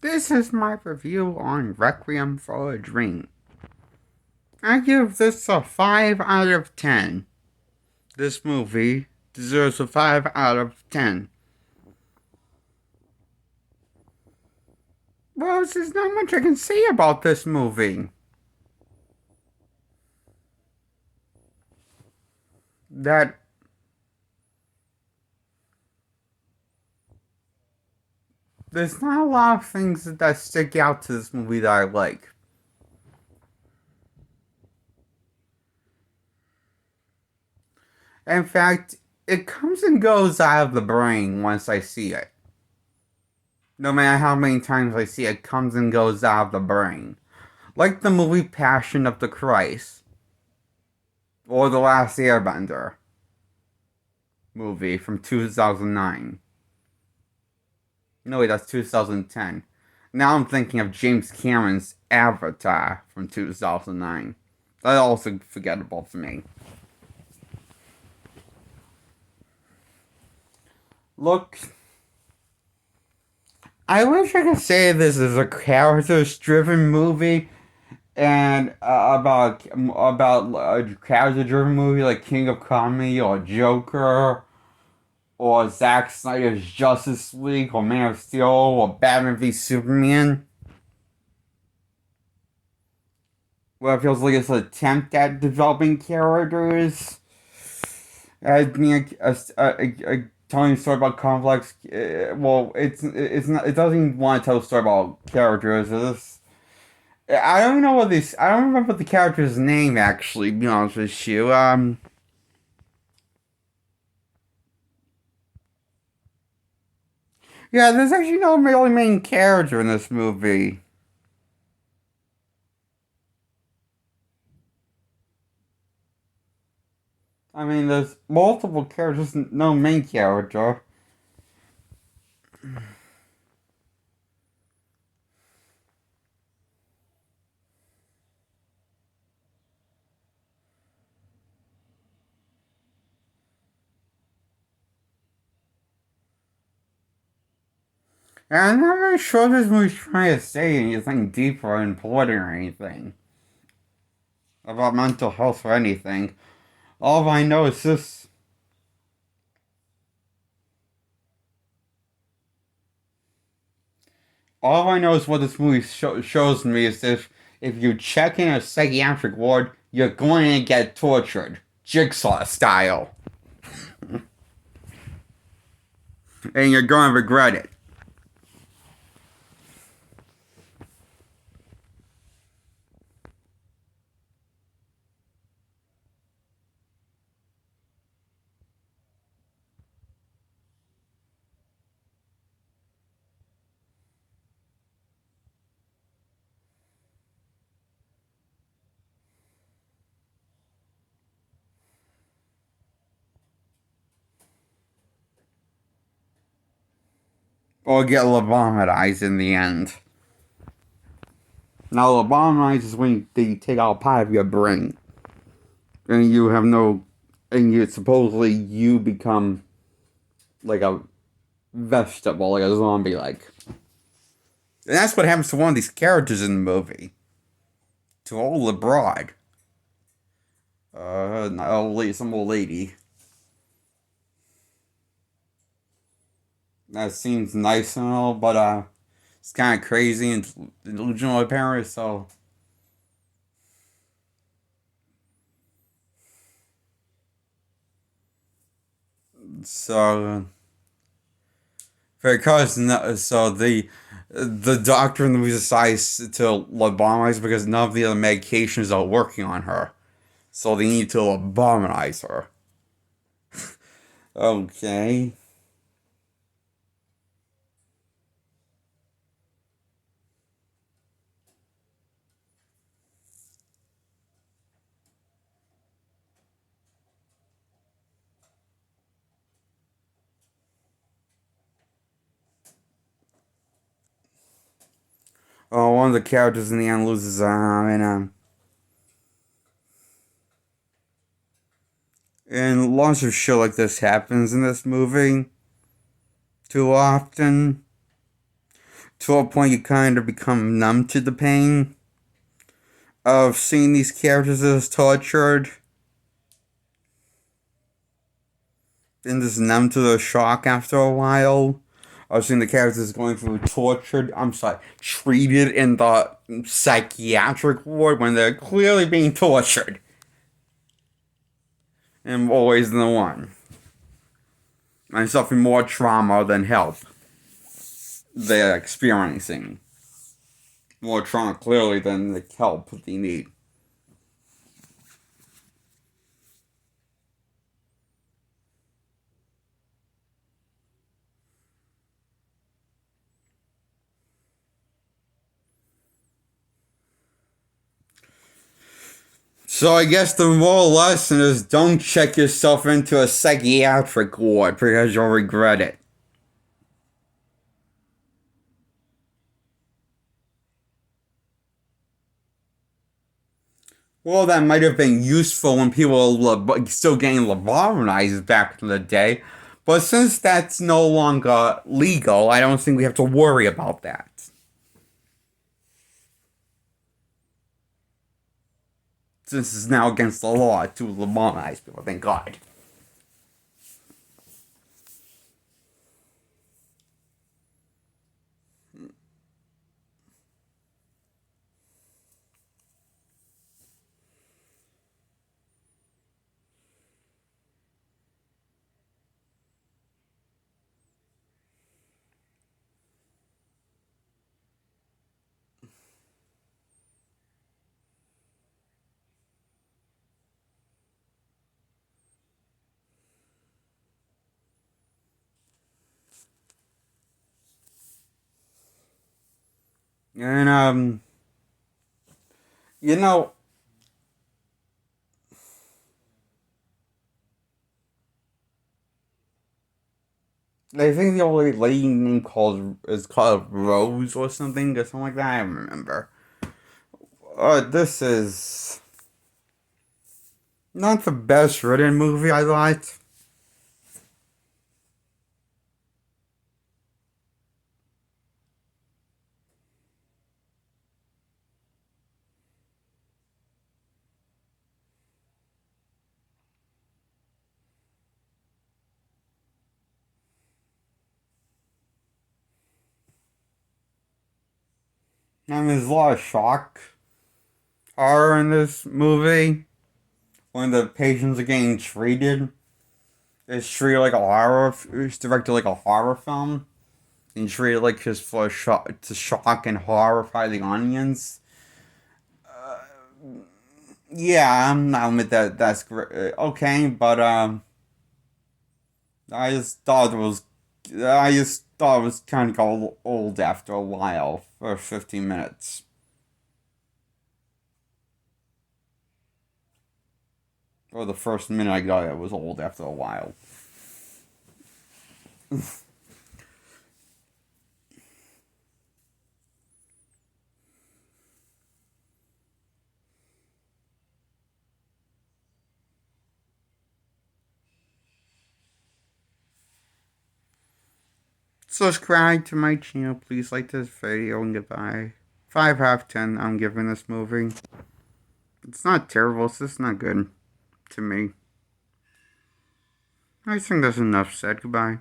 This is my review on Requiem for a Dream. I give this a 5 out of 10. This movie deserves a 5 out of 10. Well, there's not much I can say about this movie. That there's not a lot of things that stick out to this movie that I like. In fact, it comes and goes out of the brain once I see it. No matter how many times I see it, it comes and goes out of the brain. Like the movie Passion of the Christ or The Last Airbender movie from 2009. No, wait, that's 2010. Now I'm thinking of James Cameron's Avatar from 2009. That's also forgettable for me. Look, I wish I could say this is a characters-driven movie and about a character-driven movie like King of Comedy or Joker or Zack Snyder's Justice League or Man of Steel or Batman v Superman. Where it feels like it's an attempt at developing characters, as being telling a story about complex. Well, it's not. It doesn't even want to tell a story about characters. I don't know what this. I don't remember the character's name actually. To be honest with you. Yeah, there's actually no really main character in this movie. I mean, there's multiple characters, no main character. And I'm not really sure this movie's trying to say anything deep or important or anything about mental health or anything. All I know is this. All I know is what this movie shows me is if you check in a psychiatric ward, you're going to get tortured, jigsaw style, and you're going to regret it. Or get lobotomized in the end. Now, lobotomized is when they take out part of your brain, and you have no, and you supposedly you become like a vegetable, like a zombie, like. And that's what happens to one of these characters in the movie. To old broad. Some old lady. That seems nice and all, but it's kind of crazy and delusional apparently. So because so the doctor in the movie decides to lobotomize because none of the other medications are working on her, so they need to lobotomize her. Okay. One of the characters in the end loses an arm, and lots of shit like this happens in this movie too often. to a point you kind of become numb to the pain of seeing these characters as tortured and just numb to the shock after a while. I've seen the characters going through tortured, I'm sorry, treated in the psychiatric ward when they're clearly being tortured in more ways than one. And suffering more trauma than help they're experiencing. More trauma clearly than the help they need. So I guess the moral lesson is don't check yourself into a psychiatric ward because you'll regret it. Well, that might have been useful when people were still getting lobotomized back in the day, but since that's no longer legal, I don't think we have to worry about that. Since it's now against the law to lobotomize people, thank God. And you know, I think the old lady name called is called Rose or something like that. I don't remember. This is not the best written movie I liked. I mean, there's a lot of shock horror in this movie. When the patients are getting treated, it's treated like a horror. It's directed like a horror film, and treated like just for shock to shock and horrify the audience. Yeah, I'll admit that that's great. Okay, but I just thought it was, I just thought it was kind of old after a while for 15 minutes. Or the first minute I got it was old after a while. Subscribe to my channel, please like this video, and goodbye. 5 out of 10 I'm giving this movie. It's not terrible, it's just not good to me. I think that's enough said. Goodbye.